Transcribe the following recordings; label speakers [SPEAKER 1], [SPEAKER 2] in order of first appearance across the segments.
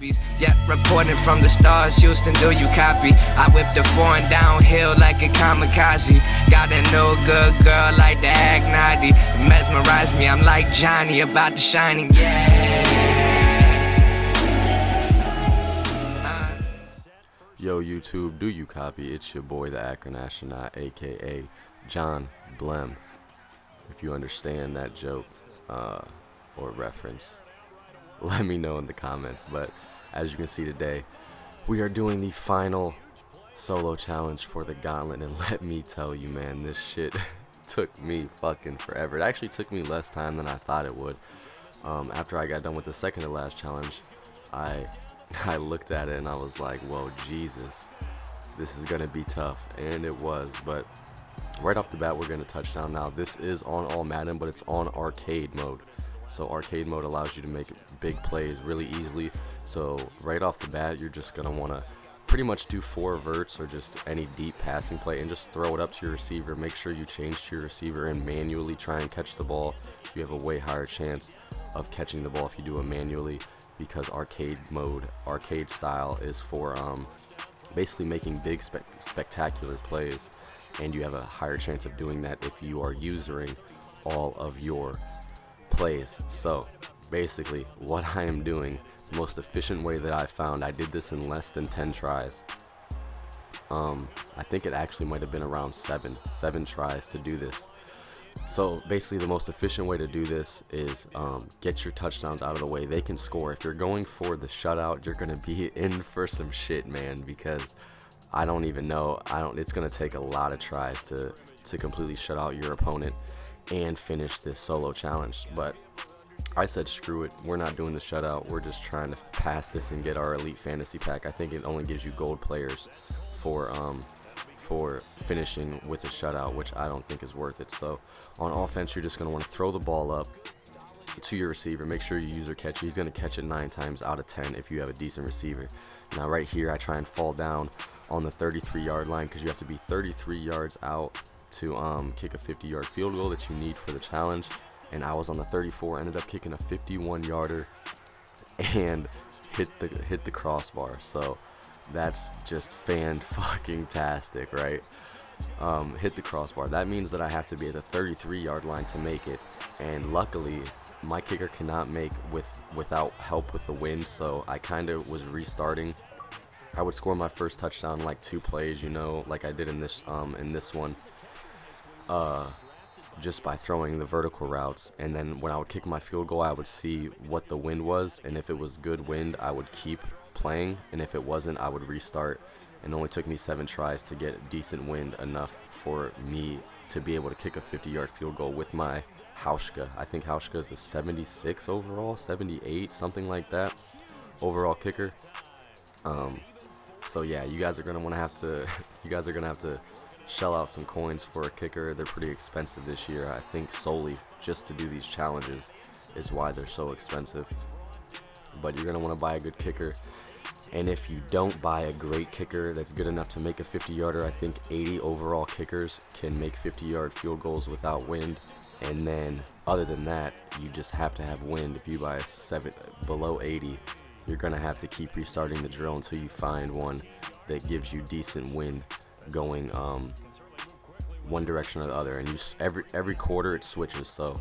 [SPEAKER 1] hobbies. Yeah, reporting from the stars, Houston, do you copy? I whip the foreign downhill like a kamikaze. Got a no good girl like the act naughty. Mesmerize me, I'm like Johnny about the shining.
[SPEAKER 2] Yo YouTube, do you copy? It's your boy the Akron Astronaut, aka John Blem. If you understand that joke or reference, let me know in the comments. But as you can see today, we are doing the final solo challenge for the Gauntlet, and let me tell you, man, this shit took me fucking forever. It actually took me less time than I thought it would. After I got done with the second to last challenge, I looked at it and I was like, whoa, Jesus, this is gonna be tough. And it was. But right off the bat, we're gonna touchdown. Now this is on all Madden, but it's on arcade mode. So arcade mode allows you to make big plays really easily. So right off the bat, you're just gonna wanna pretty much do 4 verts or just any deep passing play and just throw it up to your receiver. Make sure you change to your receiver and manually try and catch the ball. You have a way higher chance of catching the ball if you do it manually, because arcade mode, arcade style, is for basically making big spectacular plays, and you have a higher chance of doing that if you are using all of your plays. So basically what I am doing, the most efficient way that I found, I did this in less than 10 tries. I think it actually might have been around seven tries to do this. So basically the most efficient way to do this is get your touchdowns out of the way. They can score. If you're going for the shutout, you're going to be in for some shit, man, because I don't even know. It's going to take a lot of tries to completely shut out your opponent and finish this solo challenge. But I said screw it. We're not doing the shutout. We're just trying to pass this and get our elite fantasy pack. I think it only gives you gold players for finishing with a shutout, which I don't think is worth it. So on offense, you're just going to want to throw the ball up to your receiver. Make sure you use or catch it. He's going to catch it 9 times out of 10 if you have a decent receiver. Now right here, I try and fall down on the 33-yard line, because you have to be 33 yards out to kick a 50-yard field goal that you need for the challenge. And I was on the 34, ended up kicking a 51-yarder and hit the crossbar. So that's just fan-fucking-tastic, right? Hit the crossbar. That means that I have to be at the 33-yard line to make it, and luckily my kicker cannot make without help with the wind, so I kind of was restarting. I would score my first touchdown in like 2 plays, you know, like I did in this one, just by throwing the vertical routes. And then when I would kick my field goal, I would see what the wind was, and if it was good wind, I would keep playing, and if it wasn't, I would restart. And it only took me 7 tries to get decent wind enough for me to be able to kick a 50-yard field goal with my Hauschka. I think Hauschka is a 76 overall, 78, something like that, overall kicker. So yeah, you guys are gonna have to shell out some coins for a kicker. They're pretty expensive this year. I think solely just to do these challenges is why they're so expensive. But you're gonna want to buy a good kicker. And if you don't buy a great kicker that's good enough to make a 50-yarder, I think 80 overall kickers can make 50-yard field goals without wind. And then other than that, you just have to have wind. If you buy a below 80, you're going to have to keep restarting the drill until you find one that gives you decent wind going one direction or the other. And every quarter it switches. So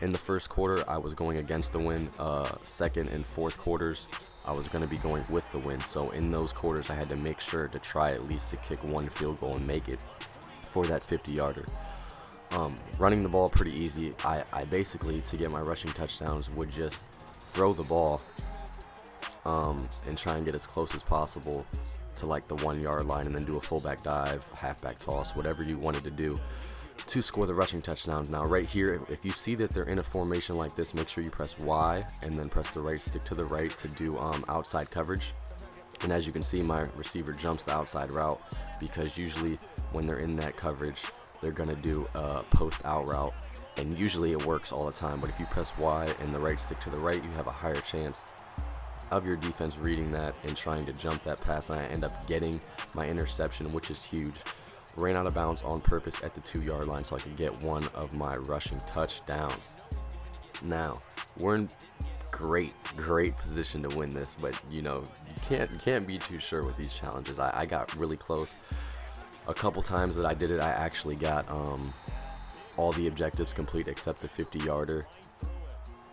[SPEAKER 2] in the first quarter, I was going against the wind. Second and fourth quarters, I was going to be going with the wind. So in those quarters, I had to make sure to try at least to kick 1 field goal and make it for that 50-yarder. Running the ball pretty easy. I basically, to get my rushing touchdowns, would just throw the ball and try and get as close as possible to like the 1-yard line, and then do a fullback dive, halfback toss, whatever you wanted to do to score the rushing touchdowns. Now right here, if you see that they're in a formation like this, make sure you press Y and then press the right stick to the right to do outside coverage. And as you can see, my receiver jumps the outside route, because usually when they're in that coverage, they're gonna do a post out route, and usually it works all the time. But if you press Y and the right stick to the right, you have a higher chance of your defense reading that and trying to jump that pass, and I end up getting my interception, which is huge. Ran out of bounds on purpose at the 2-yard line so I could get one of my rushing touchdowns. Now, we're in great position to win this, but you can't be too sure with these challenges. I got really close. A couple times that I did it, I actually got all the objectives complete except the 50-yarder.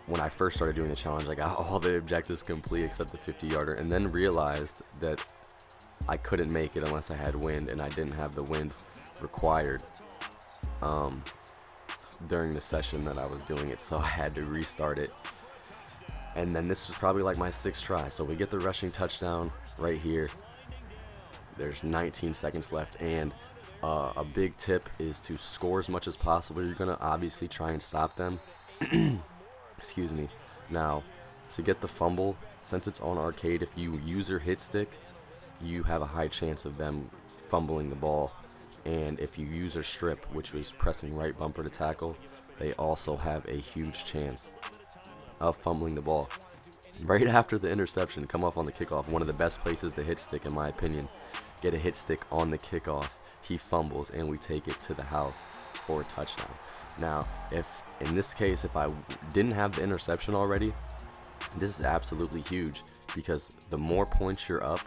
[SPEAKER 2] When I first started doing the challenge, I got all the objectives complete except the 50-yarder, and then realized that I couldn't make it unless I had wind, and I didn't have the wind required during the session that I was doing it, so I had to restart it. And then this was probably like my 6th try, so we get the rushing touchdown right here. There's 19 seconds left, and a big tip is to score as much as possible. You're gonna obviously try and stop them. Excuse me. Now, to get the fumble, since it's on arcade, if you use your hit stick, you have a high chance of them fumbling the ball. And if you use your strip, which was pressing right bumper to tackle, they also have a huge chance of fumbling the ball. Right after the interception, come off on the kickoff, one of the best places to hit stick, in my opinion. Get a hit stick on the kickoff. He fumbles, and we take it to the house for a touchdown. Now, if in this case, if I didn't have the interception already, this is absolutely huge, because the more points you're up,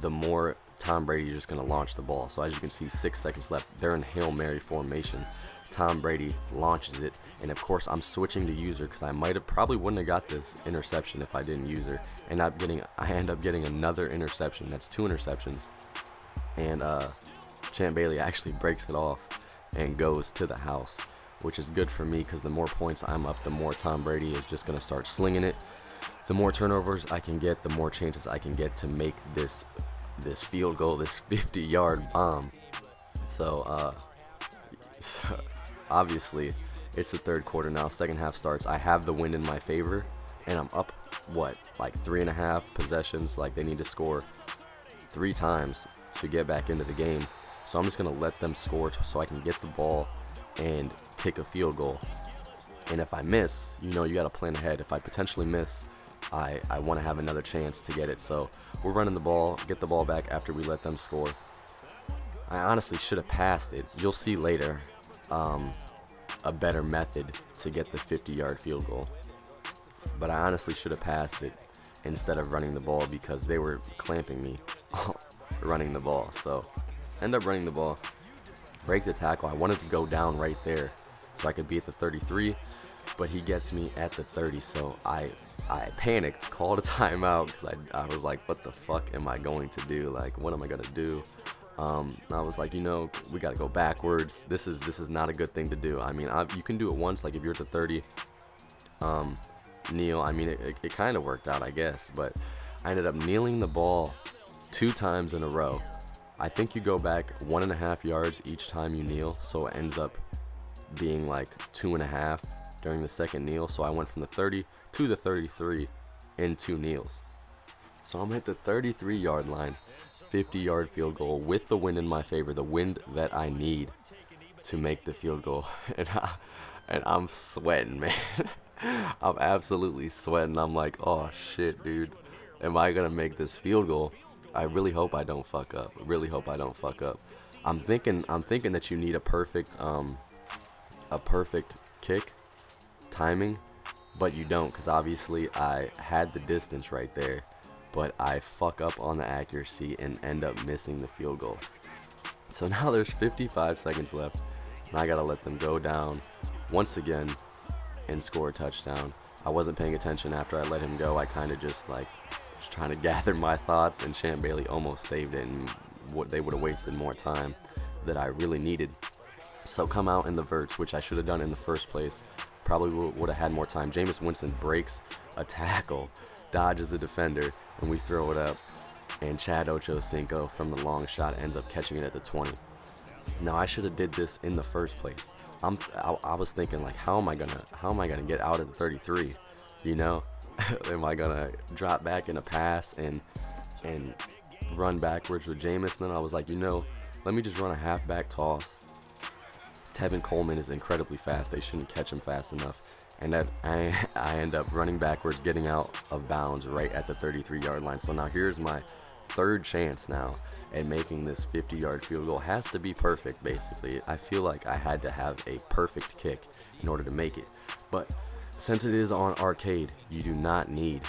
[SPEAKER 2] the more Tom Brady is just going to launch the ball. So as you can see, 6 seconds left. They're in Hail Mary formation. Tom Brady launches it, and of course I'm switching to user because I probably wouldn't have got this interception if I didn't use her. And I end up getting another interception. That's 2 interceptions, and Champ Bailey actually breaks it off and goes to the house, which is good for me because the more points I'm up, the more Tom Brady is just going to start slinging it. The more turnovers I can get, the more chances I can get to make this field goal, this 50-yard bomb. So obviously it's the 3rd quarter now. 2nd half starts. I have the wind in my favor, and I'm up like 3.5 possessions. Like, they need to score 3 times to get back into the game. So I'm just gonna let them score so I can get the ball and kick a field goal. And if I miss, you gotta plan ahead. If I potentially miss, I want to have another chance to get it. So we're running the ball, get the ball back after we let them score. I honestly should have passed it. You'll see later a better method to get the 50-yard field goal. But I honestly should have passed it instead of running the ball because they were clamping me running the ball. So end up running the ball, break the tackle. I wanted to go down right there so I could be at the 33, but he gets me at the 30. So I panicked, called a timeout because I was like, what the fuck am I going to do? Like, what am I gonna do? I was like, we gotta go backwards. This is not a good thing to do. I mean, you can do it once, like if you're at the 30, kneel. I mean, it kind of worked out, I guess, but I ended up kneeling the ball 2 times in a row. I think you go back 1.5 yards each time you kneel, so it ends up being like 2.5 during the second kneel. So I went from the 30 to the 33 in 2 kneels. So I'm at the 33-yard line, 50-yard field goal with the wind in my favor, the wind that I need to make the field goal. And I'm sweating, man. I'm absolutely sweating. I'm like, oh shit, dude. Am I gonna make this field goal? I really hope I don't fuck up. I'm thinking that you need a perfect kick timing, but you don't, because obviously I had the distance right there, but I fuck up on the accuracy and end up missing the field goal. So now there's 55 seconds left, and I gotta let them go down once again and score a touchdown. I wasn't paying attention after I let him go. I kind of just trying to gather my thoughts, and Champ Bailey almost saved it, and they would have wasted more time that I really needed. So come out in the verts, which I should have done in the first place. Probably would have had more time. Jameis Winston breaks a tackle, dodges a defender, and we throw it up. And Chad Ochocinco from the long shot ends up catching it at the 20. Now I should have did this in the first place. I was thinking, like, how am I gonna get out of the 33? Am I gonna drop back in a pass and run backwards with Jameis? Then I was like, let me just run a halfback toss. Tevin Coleman is incredibly fast. They shouldn't catch him fast enough. And that I end up running backwards, getting out of bounds right at the 33-yard line. So now here's my 3rd chance now at making this 50-yard field goal. Has to be perfect, basically. I feel like I had to have a perfect kick in order to make it. But Since it is on arcade, you do not need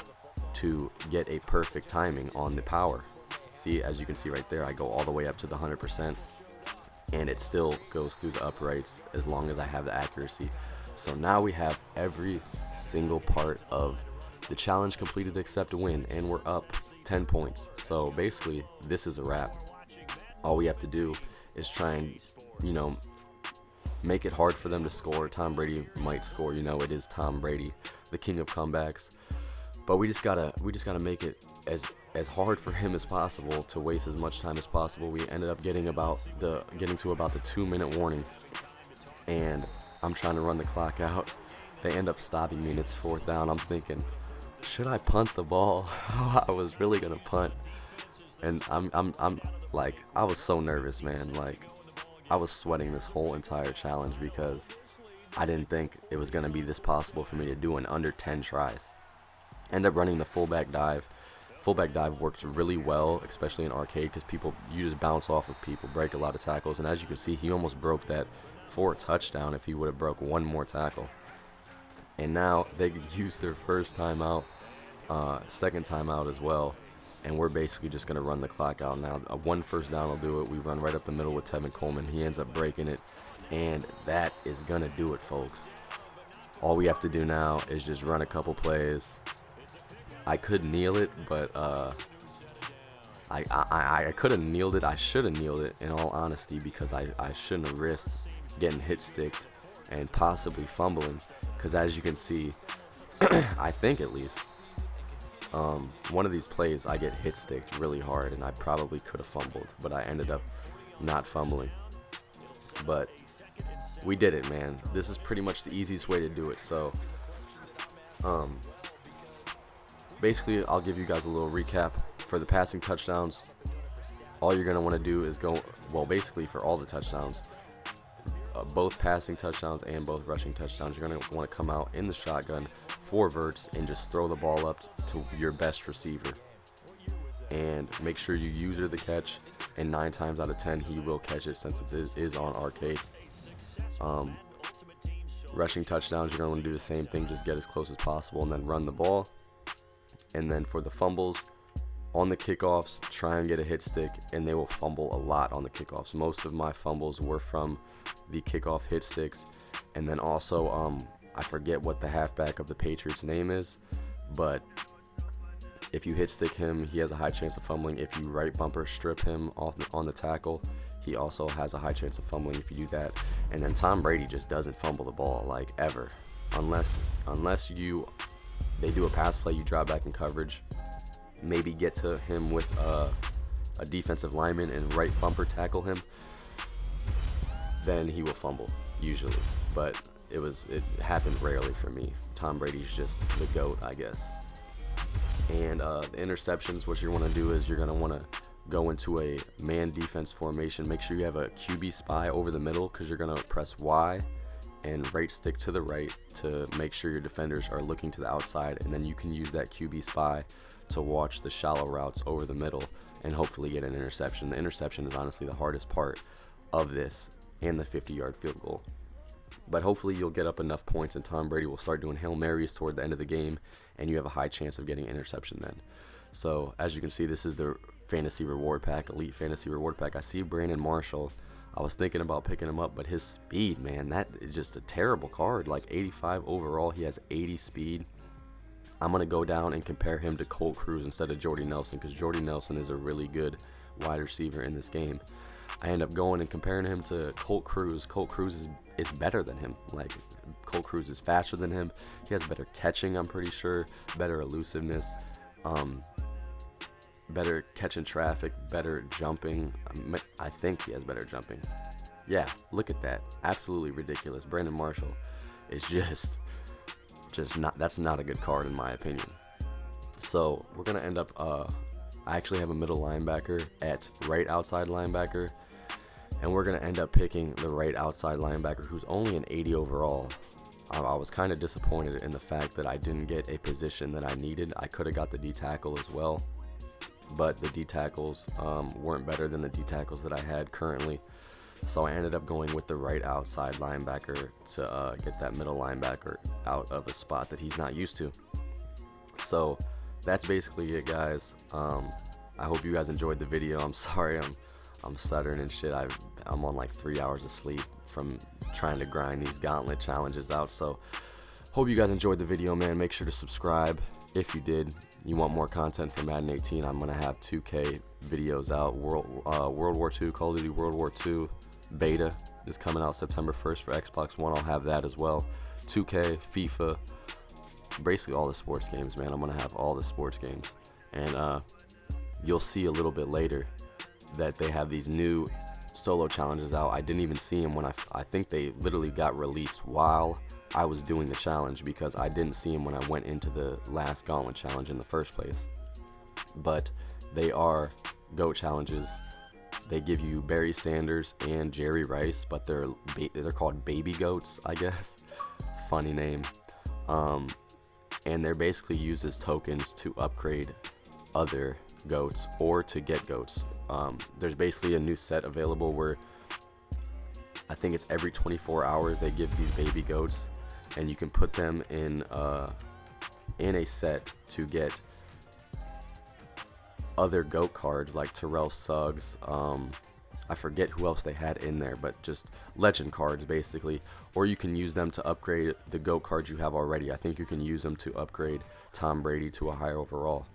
[SPEAKER 2] to get a perfect timing on the power. See, as you can see right there, I go all the way up to the 100%, and it still goes through the uprights as long as I have the accuracy. So now we have every single part of the challenge completed except a win, and we're up 10 points. So basically, this is a wrap. All we have to do is try and, make it hard for them to score. Tom Brady might score, it is Tom Brady, the king of comebacks. But we just gotta make it as hard for him as possible, to waste as much time as possible. We ended up getting to about the 2-minute warning, and I'm trying to run the clock out. They end up stopping me, and it's 4th down. I'm thinking, should I punt the ball? I was really gonna punt, and I'm like, I was so nervous, man. Like, I was sweating this whole entire challenge because I didn't think it was gonna be this possible for me to do in under 10 tries. End up running the fullback dive. Fullback dive works really well, especially in arcade, because you just bounce off of people, break a lot of tackles, and as you can see, he almost broke that for a touchdown if he would have broke one more tackle. And now they could use their first timeout, second timeout as well, and we're basically just going to run the clock out now. One first down will do it. We run right up the middle with Tevin Coleman. He ends up breaking it, and that is going to do it, folks. All we have to do now is just run a couple plays. I could kneel it, but I could have kneeled it. I should have kneeled it, in all honesty, because I shouldn't have risked getting hit sticked and possibly fumbling, because as you can see, I think at least, one of these plays I get hit sticked really hard, and I probably could have fumbled, but I ended up not fumbling. But we did it, man. This is pretty much the easiest way to do it. So basically, I'll give you guys a little recap. For the passing touchdowns, all you're going to want to do is basically for all the touchdowns, both passing touchdowns and both rushing touchdowns, you're going to want to come out in the shotgun, 4 verts, and just throw the ball up to your best receiver. And make sure you user the catch, and 9 times out of 10 he will catch it, since it is on arcade. Rushing touchdowns, you're going to want to do the same thing, just get as close as possible and then run the ball. And then for the fumbles, on the kickoffs, try and get a hit stick, and they will fumble a lot on the kickoffs. Most of my fumbles were from the kickoff hit sticks. And then also, I forget what the halfback of the Patriots' name is, but if you hit stick him, he has a high chance of fumbling. If you right bumper strip him off on the tackle, he also has a high chance of fumbling if you do that. And then Tom Brady just doesn't fumble the ball, like, ever, unless they do a pass play, you drop back in coverage, maybe get to him with a defensive lineman and right bumper tackle him, then he will fumble usually. But it happened rarely for me. Tom Brady's just the GOAT, I guess. And the interceptions, what you want to do is you're going to want to go into a man defense formation. Make sure you have a QB spy over the middle, because you're going to press Y and right stick to the right to make sure your defenders are looking to the outside, and then you can use that QB spy to watch the shallow routes over the middle and hopefully get an interception. The interception is honestly the hardest part of this, and the 50-yard field goal. But hopefully you'll get up enough points, and Tom Brady will start doing Hail Marys toward the end of the game, and you have a high chance of getting an interception then. So as you can see, this is the fantasy reward pack, elite fantasy reward pack. I see Brandon Marshall. I was thinking about picking him up, but his speed, man, that is just a terrible card. Like 85 overall, he has 80 speed. I'm going to go down and compare him to Colt Cruz instead of Jordy Nelson, because Jordy Nelson is a really good wide receiver in this game. I end up going and comparing him to Colt Cruz. Colt Cruz is better than him. Like, Colt Cruz is faster than him. He has better catching, I'm pretty sure, better elusiveness, better catching traffic, better jumping. I think he has better jumping. Yeah, look at that. Absolutely ridiculous. Brandon Marshall is just not, that's not a good card in my opinion. So we're going to end up, I actually have a middle linebacker at right outside linebacker, and we're going to end up picking the right outside linebacker, who's only an 80 overall. I was kind of disappointed in the fact that I didn't get a position that I needed. I could have got the D tackle as well, but the D tackles weren't better than the D tackles that I had currently. So I ended up going with the right outside linebacker to get that middle linebacker out of a spot that he's not used to. So that's basically it, guys. I hope you guys enjoyed the video. I'm sorry I'm stuttering and shit. I'm on like 3 hours of sleep from trying to grind these gauntlet challenges out. So hope you guys enjoyed the video, man. Make sure to subscribe if you did. You want more content for Madden 18, I'm gonna have 2K videos out. World War II, Call of Duty World War II beta is coming out September 1st for Xbox One. I'll have that as well. 2K, FIFA, basically all the sports games, man. I'm gonna have all the sports games. And you'll see a little bit later that they have these new solo challenges out. I didn't even see them when I think they literally got released while I was doing the challenge, because I didn't see them when I went into the last Gauntlet challenge in the first place. But they are GOAT challenges. They give you Barry Sanders and Jerry Rice, but they're called baby goats, I guess. Funny name. And they're basically used as tokens to upgrade other goats or to get goats. There's basically a new set available where I think it's every 24 hours they give these baby goats, and you can put them in a set to get other GOAT cards like Terrell Suggs. I forget who else they had in there, but just legend cards basically. Or you can use them to upgrade the GOAT cards you have already. I think you can use them to upgrade Tom Brady to a higher overall.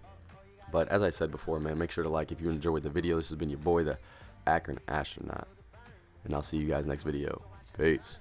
[SPEAKER 2] But as I said before, man, make sure to like if you enjoyed the video. This has been your boy, the Akron Astronaut, and I'll see you guys next video. Peace.